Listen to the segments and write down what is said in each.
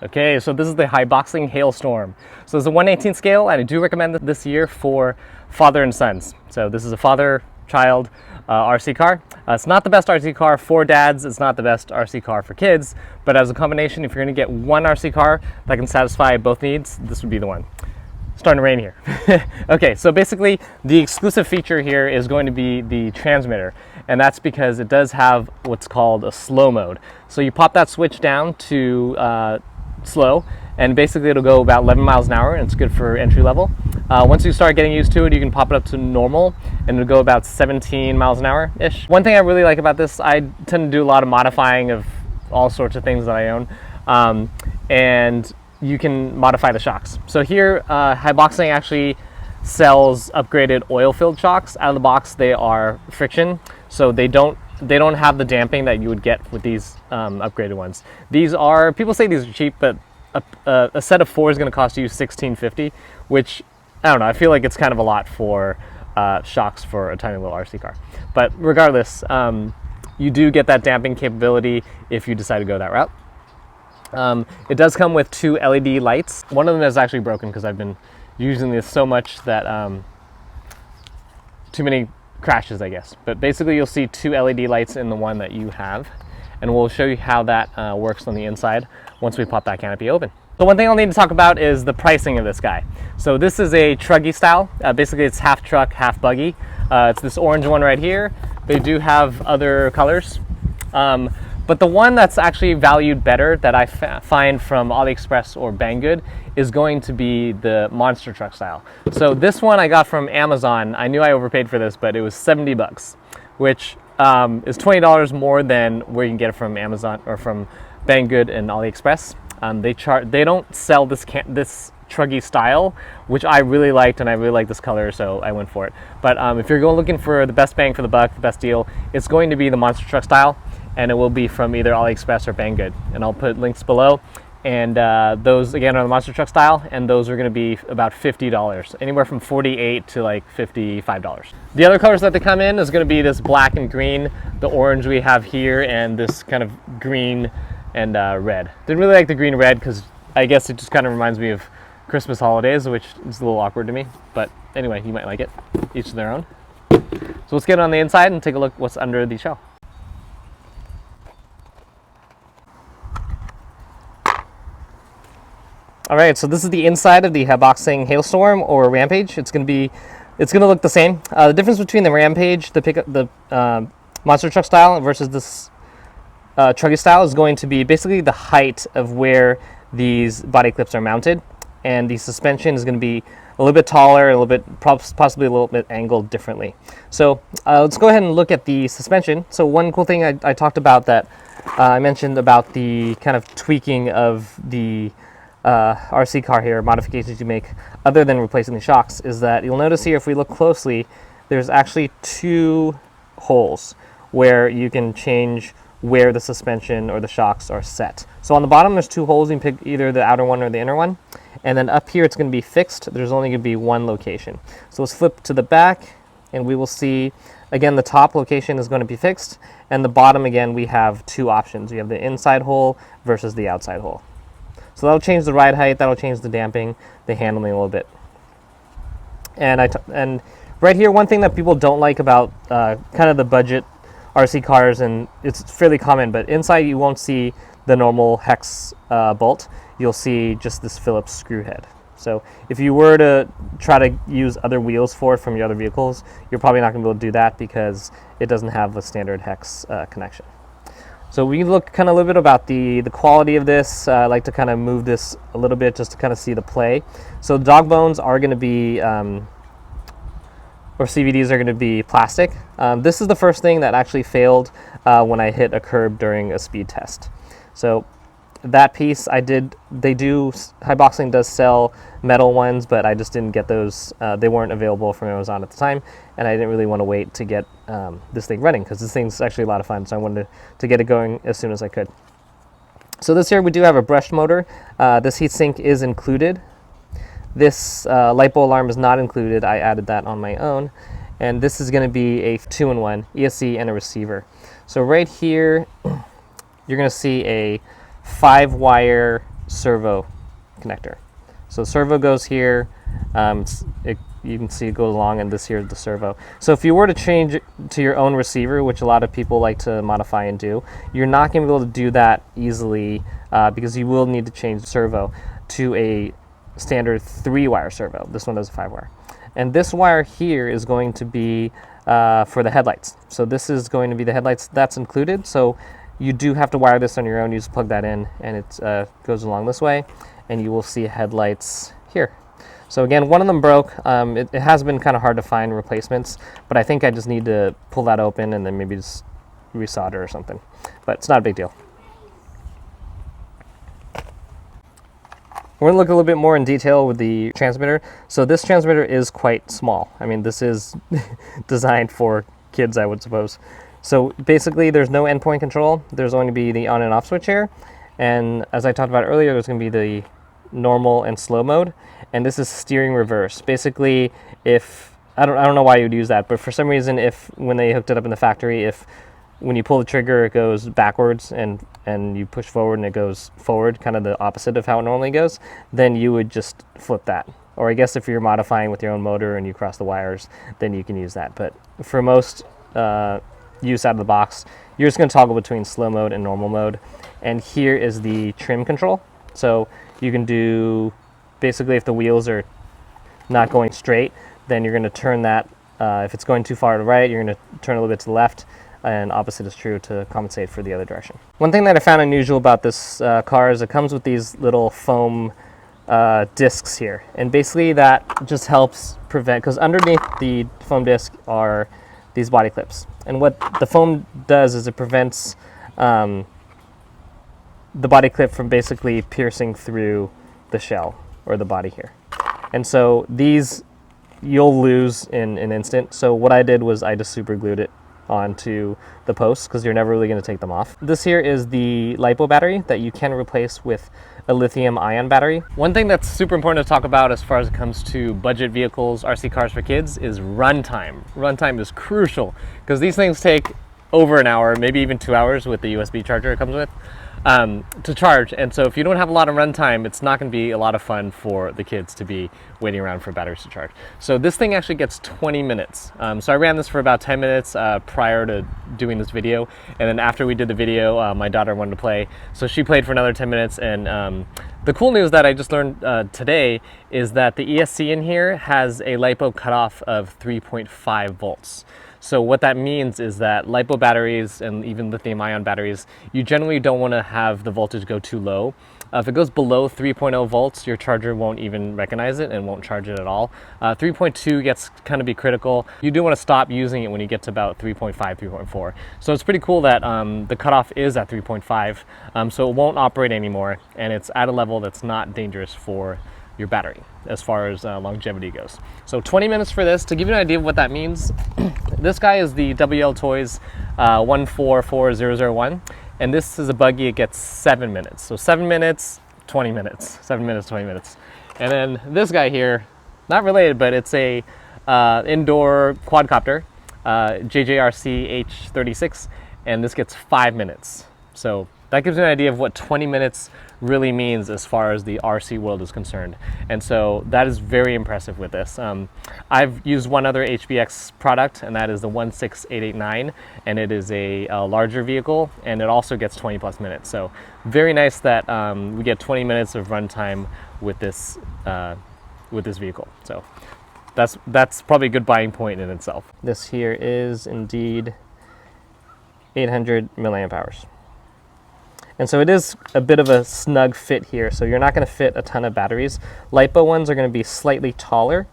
Okay, so this is the Hyboxing Hailstorm. So it's a 1/18 scale, and I do recommend it this year for father and sons. So this is a father-child RC car. It's not the best RC car for dads, it's not the best RC car for kids, but as a combination, if you're gonna get one RC car that can satisfy both needs, this would be the one. Starting to rain here. Okay, so basically the exclusive feature here is going to be the transmitter, and that's because it does have what's called a slow mode. So you pop that switch down to slow, and basically it'll go about 11 miles an hour, and it's good for entry level. Once you start getting used to it, you can pop it up to normal, and it'll go about 17 miles an hour-ish. One thing I really like about this, I tend to do a lot of modifying of all sorts of things that I own, and you can modify the shocks. So here, Hyboxing actually sells upgraded oil-filled shocks. Out of the box, they are friction, so they don't have the damping that you would get with these upgraded ones. These are, people say these are cheap, but a set of 4 is going to cost you $16.50, which, I don't know, I feel like it's kind of a lot for shocks for a tiny little RC car. But regardless, you do get that damping capability if you decide to go that route. It does come with 2 LED lights. One of them is actually broken because I've been using this so much that too many crashes, I guess. But basically you'll see 2 LED lights in the one that you have, and we'll show you how that works on the inside once we pop that canopy open. So one thing I'll need to talk about is the pricing of this guy. So this is a truggy style. Basically it's half truck, half buggy. It's this orange one right here. They do have other colors. But the one that's actually valued better that I find from AliExpress or Banggood is going to be the monster truck style. So this one I got from Amazon. I knew I overpaid for this, but it was 70 bucks, which is $20 more than where you can get it from Amazon or from Banggood and AliExpress. They don't sell this truggy style, which I really liked, and I really like this color, so I went for it. But if you're going looking for the best bang for the buck, the best deal, it's going to be the monster truck style, and it will be from either AliExpress or Banggood, and I'll put links below. And those again are the monster truck style, and those are going to be about $50, anywhere from $48 to like $55. The other colors that they come in is going to be this black and green, the orange we have here, and this kind of green and red. Didn't really like the green red because I guess it just kind of reminds me of Christmas holidays, which is a little awkward to me, but anyway, you might like it. Each to their own. So let's get on the inside and take a look what's under the shell. All right, so this is the inside of the Hyboxing Hailstorm or Rampage. It's gonna look the same. The difference between the Rampage, the monster truck style versus this truggy style is going to be basically the height of where these body clips are mounted, and the suspension is going to be a little bit taller, a little bit possibly a little bit angled differently. So let's go ahead and look at the suspension. So one cool thing I talked about that I mentioned about the kind of tweaking of the RC car here, modifications you make other than replacing the shocks, is that you'll notice here if we look closely, there's actually 2 holes where you can change where the suspension or the shocks are set. So on the bottom there's 2 holes, you can pick either the outer one or the inner one, and then up here it's going to be fixed. There's only going to be 1 location. So let's flip to the back, and we will see again the top location is going to be fixed, and the bottom again we have 2 options. We have the inside hole versus the outside hole. So that'll change the ride height, that'll change the damping, the handling a little bit. And right here, one thing that people don't like about kind of the budget RC cars, and it's fairly common, but inside you won't see the normal hex bolt. You'll see just this Phillips screw head. So if you were to try to use other wheels for it from your other vehicles, you're probably not going to be able to do that because it doesn't have a standard hex connection. So we look kind of a little bit about the quality of this. I like to kind of move this a little bit just to kind of see the play. So the dog bones are going to be, or CVDs are going to be plastic. This is the first thing that actually failed when I hit a curb during a speed test. So that piece Hyboxing does sell metal ones, but I just didn't get those. They weren't available from Amazon at the time, and I didn't really want to wait to get this thing running because this thing's actually a lot of fun, so I wanted to get it going as soon as I could. So this here we do have a brushed motor. This heatsink is included. This light bulb alarm is not included. I added that on my own, and this is going to be a 2-in-1 ESC and a receiver. So right here you're going to see a 5-wire servo connector. So servo goes here. You can see it goes along, and this here is the servo. So if you were to change it to your own receiver, which a lot of people like to modify and do, you're not going to be able to do that easily because you will need to change the servo to a standard 3-wire servo. This one does a 5-wire. And this wire here is going to be for the headlights. So this is going to be the headlights that's included. So you do have to wire this on your own. You just plug that in, and it goes along this way, and you will see headlights here. So again, one of them broke. It has been kind of hard to find replacements, but I think I just need to pull that open and then maybe just resolder or something. But it's not a big deal. We're going to look a little bit more in detail with the transmitter. So this transmitter is quite small. I mean, this is designed for kids, I would suppose. So basically, there's no endpoint control. There's going to be the on and off switch here. And as I talked about earlier, there's going to be the normal and slow mode, and this is steering reverse. Basically, if I don't know why you would use that, but for some reason, if when they hooked it up in the factory, if when you pull the trigger it goes backwards and you push forward and it goes forward, kind of the opposite of how it normally goes, then you would just flip that. Or I guess if you're modifying with your own motor and you cross the wires, then you can use that. But for most use out of the box, you're just going to toggle between slow mode and normal mode. And here is the trim control. So you can do, basically if the wheels are not going straight, then you're going to turn that, if it's going too far to the right, you're going to turn a little bit to the left, and opposite is true to compensate for the other direction. One thing that I found unusual about this car is it comes with these little foam discs here. And basically that just helps prevent, because underneath the foam disc are these body clips. And what the foam does is it prevents the body clip from basically piercing through the shell or the body here. And so these you'll lose in an instant. So what I did was I just super glued it onto the posts because you're never really going to take them off. This here is the LiPo battery that you can replace with a lithium ion battery. One thing that's super important to talk about as far as it comes to budget vehicles, RC cars for kids, is runtime. Runtime is crucial because these things take over an hour, maybe even 2 hours with the USB charger it comes with. To charge, and so if you don't have a lot of runtime, it's not going to be a lot of fun for the kids to be waiting around for batteries to charge. So this thing actually gets 20 minutes. So I ran this for about 10 minutes prior to doing this video, and then after we did the video, my daughter wanted to play, so she played for another 10 minutes. And the cool news that I just learned today is that the ESC in here has a LiPo cutoff of 3.5 volts. So what that means is that LiPo batteries and even lithium ion batteries, you generally don't want to have the voltage go too low. If it goes below 3.0 volts, your charger won't even recognize it and won't charge it at all. 3.2 gets kind of be critical. You do want to stop using it when you get to about 3.5, 3.4. So it's pretty cool that the cutoff is at 3.5, so it won't operate anymore, and it's at a level that's not dangerous for your battery as far as longevity goes. So 20 minutes for this. To give you an idea of what that means, this guy is the WL Toys 144001, and this is a buggy. It gets 7 minutes. So 7 minutes, 20 minutes, 7 minutes, 20 minutes. And then this guy here, not related, but it's a indoor quadcopter, JJRC H36, and this gets 5 minutes. So that gives you an idea of what 20 minutes really means as far as the RC world is concerned. And so that is very impressive with this. I've used one other HBX product, and that is the 16889, and it is a larger vehicle, and it also gets 20 plus minutes. So very nice that we get 20 minutes of runtime with this vehicle. So that's probably a good buying point in itself. This here is indeed 800 milliamp hours. And so it is a bit of a snug fit here, so you're not going to fit a ton of batteries. LiPo ones are going to be slightly taller,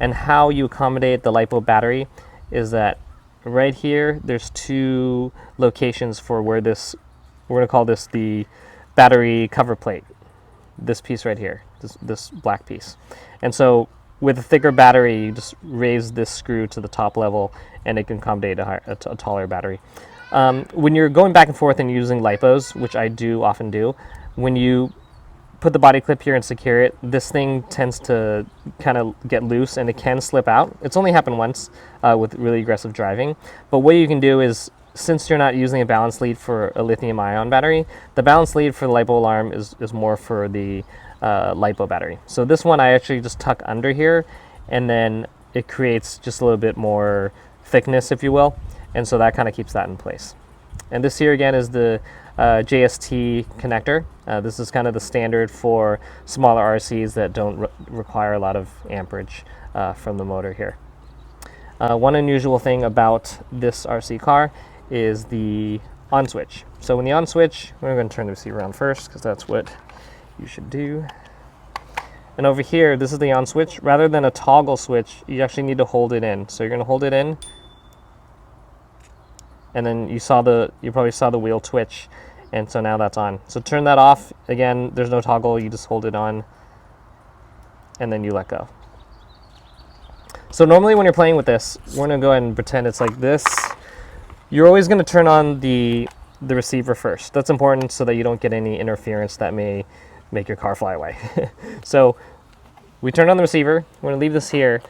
and how you accommodate the LiPo battery is that right here there's two locations for where this, we're going to call this the battery cover plate, this piece right here, this black piece. And so with a thicker battery, you just raise this screw to the top level and it can accommodate a taller battery. When you're going back and forth and using LiPos, which I do often do, when you put the body clip here and secure it, this thing tends to kind of get loose and it can slip out. It's only happened once with really aggressive driving. But what you can do is since you're not using a balance lead for a lithium ion battery, the balance lead for the LiPo alarm is more for the LiPo battery. So this one I actually just tuck under here, and then it creates just a little bit more thickness, if you will, and so that kind of keeps that in place. And this here again is the JST connector. This is kind of the standard for smaller RCs that don't require a lot of amperage from the motor here. One unusual thing about this RC car is the on switch. So when the on switch, we're going to turn the receiver around first because that's what you should do. And over here, this is the on switch. Rather than a toggle switch, you actually need to hold it in. So you're going to hold it in, and then you probably saw the wheel twitch, and so now that's on. So turn that off. Again, there's no toggle. You just hold it on, and then you let go. So normally when you're playing with this, we're going to go ahead and pretend it's like this. You're always going to turn on the receiver first. That's important so that you don't get any interference that may make your car fly away. So we turn on the receiver. We're going to leave this here,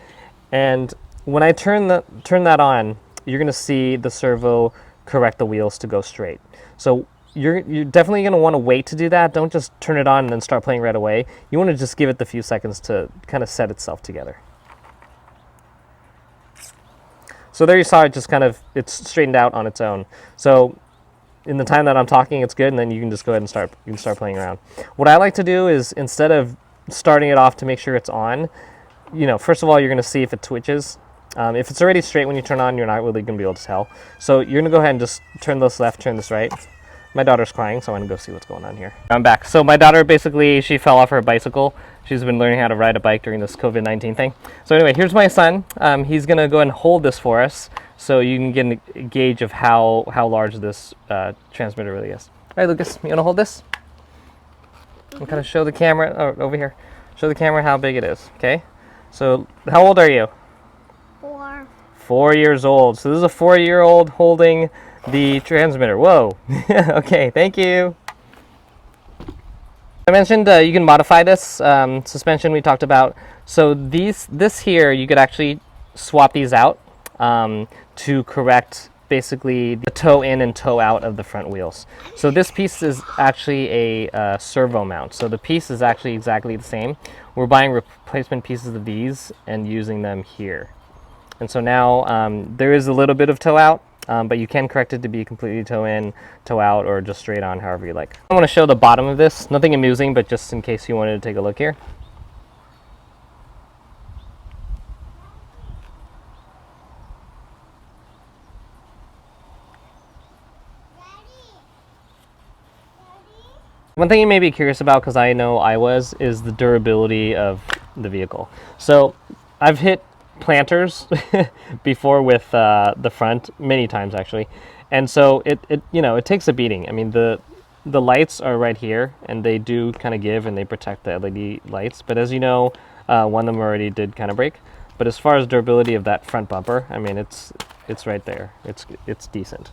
and when I turn that on, you're going to see the servo correct the wheels to go straight. So you're definitely going to want to wait to do that. Don't just turn it on and then start playing right away. You want to just give it the few seconds to kind of set itself together. So there you saw it just it's straightened out on its own. So in the time that I'm talking, it's good, and then you can just go ahead and start playing around. What I like to do is, instead of starting it off to make sure it's on, first of all, you're going to see if it twitches. If it's already straight when you turn on, you're not really going to be able to tell. So you're going to go ahead and just turn this left, turn this right. My daughter's crying, so I'm going to go see what's going on here. I'm back. So my daughter, basically, she fell off her bicycle. She's been learning how to ride a bike during this COVID-19 thing. So anyway, here's my son. He's going to go ahead and hold this for us so you can get a gauge of how large this transmitter really is. All right, Lucas, you want to hold this? And kind of show the camera, over here. Show the camera how big it is, okay? So how old are you? 4. 4 years old. So this is a 4-year-old holding the transmitter. Whoa. Okay, thank you. I mentioned you can modify this suspension we talked about. So this here, you could actually swap these out to correct basically the toe in and toe out of the front wheels. So this piece is actually a servo mount. So the piece is actually exactly the same. We're buying replacement pieces of these and using them here. And so now there is a little bit of toe out, but you can correct it to be completely toe in, toe out, or just straight on, however you like. I want to show the bottom of this. Nothing amusing, but just in case you wanted to take a look here. One thing you may be curious about, because I know I was, is the durability of the vehicle. So I've hit planters before with the front many times actually, and so it takes a beating. I mean, the lights are right here, and they do kind of give and they protect the LED lights, but as you know, one of them already did kind of break. But as far as durability of that front bumper, I mean, it's right there. It's decent.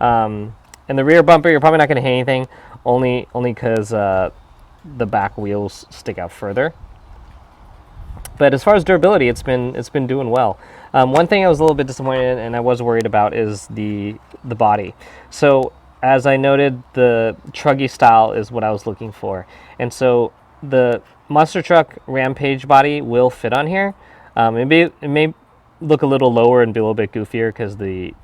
And the rear bumper, you're probably not going to hit anything, only because the back wheels stick out further. But as far as durability, it's been doing well. One thing I was a little bit disappointed in, and I was worried about, is the body. So as I noted, the truggy style is what I was looking for, and so the monster truck Rampage body will fit on here. It may look a little lower and be a little bit goofier because the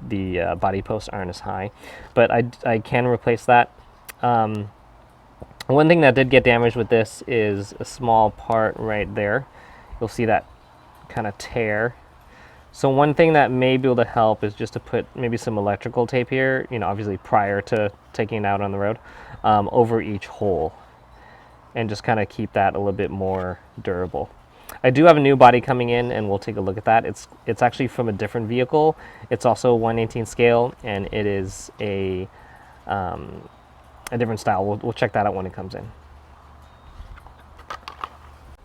body posts aren't as high, but I can replace that. One thing that did get damaged with this is a small part right there. You'll see that kind of tear. So one thing that may be able to help is just to put maybe some electrical tape here, obviously prior to taking it out on the road, over each hole, and just kind of keep that a little bit more durable. I do have a new body coming in, and we'll take a look at that. It's actually from a different vehicle. It's also 1/18 scale, and it is a different style. We'll check that out when it comes in.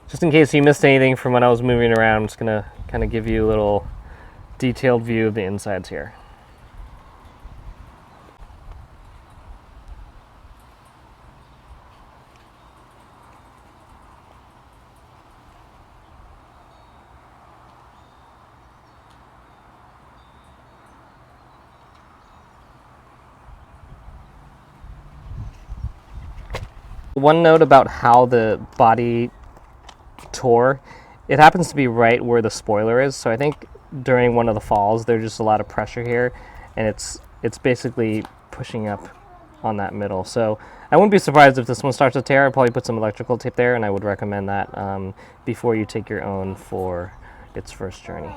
Just in case you missed anything from when I was moving around, I'm just gonna kind of give you a little detailed view of the insides here. one note about how the body tore, it happens to be right where the spoiler is. So I think during one of the falls, there's just a lot of pressure here, and it's basically pushing up on that middle. So I wouldn't be surprised if this one starts to tear. I'd probably put some electrical tape there, and I would recommend that before you take your own for its first journey.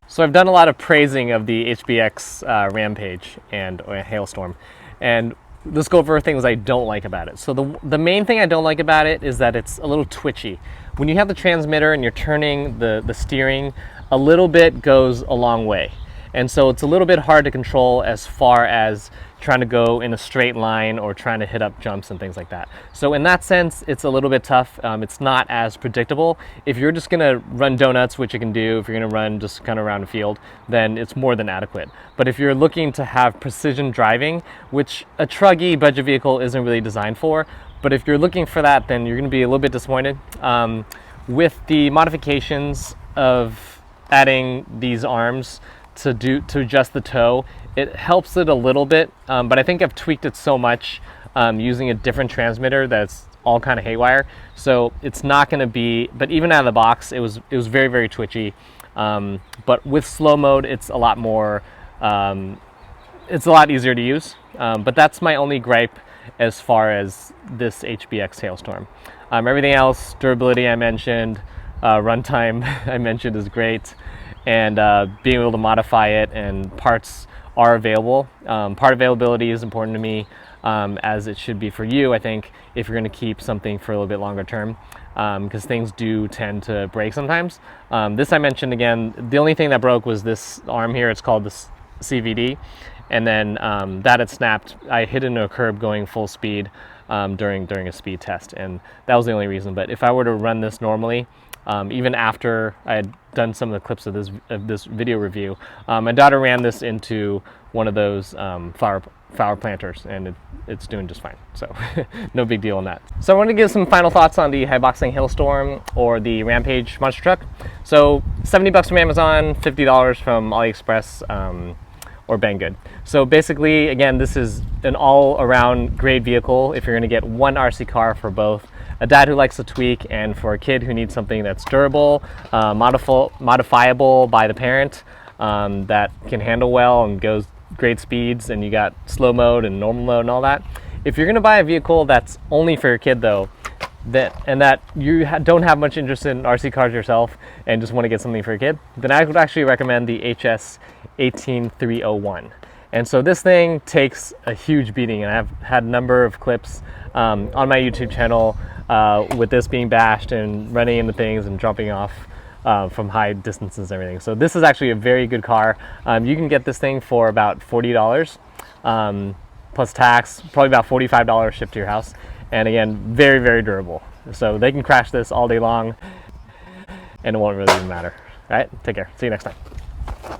So I've done a lot of praising of the HBX Rampage and Hailstorm, and let's go over things I don't like about it. So the main thing I don't like about it is that it's a little twitchy. When you have the transmitter and you're turning the steering, a little bit goes a long way. And so it's a little bit hard to control as far as trying to go in a straight line or trying to hit up jumps and things like that. So in that sense, it's a little bit tough. It's not as predictable. If you're just gonna run donuts, which you can do, if you're gonna run just kind of around a field, then it's more than adequate. But if you're looking to have precision driving, which a truggy budget vehicle isn't really designed for, but if you're looking for that, then you're gonna be a little bit disappointed. With the modifications of adding these arms to adjust the toe, it helps it a little bit, but I think I've tweaked it so much using a different transmitter that's all kind of haywire, so it's not going to be, but even out of the box it was very, very twitchy, but with slow mode it's a lot more, it's a lot easier to use, but that's my only gripe as far as this HBX Hailstorm. Everything else, durability I mentioned, runtime I mentioned is great, and being able to modify it, and parts are available. Part availability is important to me, as it should be for you, I think, if you're going to keep something for a little bit longer term, because things do tend to break sometimes. This I mentioned again, the only thing that broke was this arm here. It's called the CVD, and then that had snapped. I hit into a curb going full speed during a speed test, and that was the only reason. But if I were to run this normally, even after I had done some of the clips of this video review, my daughter ran this into one of those flower planters, and it's doing just fine. So no big deal on that. So I want to give some final thoughts on the Hyboxing Hailstorm or the Rampage monster truck. So $70 from Amazon, $50 from AliExpress, or Banggood. So basically, again, this is an all-around great vehicle if you're going to get one RC car for both a dad who likes to tweak and for a kid who needs something that's durable, modifiable by the parent, that can handle well and goes great speeds, and you got slow mode and normal mode and all that. If you're going to buy a vehicle that's only for your kid though, that you don't have much interest in RC cars yourself and just want to get something for your kid, then I would actually recommend the HS 18301. And so this thing takes a huge beating, and I've had a number of clips on my YouTube channel with this being bashed and running into things and jumping off from high distances and everything. So this is actually a very good car. You can get this thing for about $40 plus tax, probably about $45 shipped to your house. And again, very, very durable. So they can crash this all day long and it won't really even matter. All right, take care. See you next time.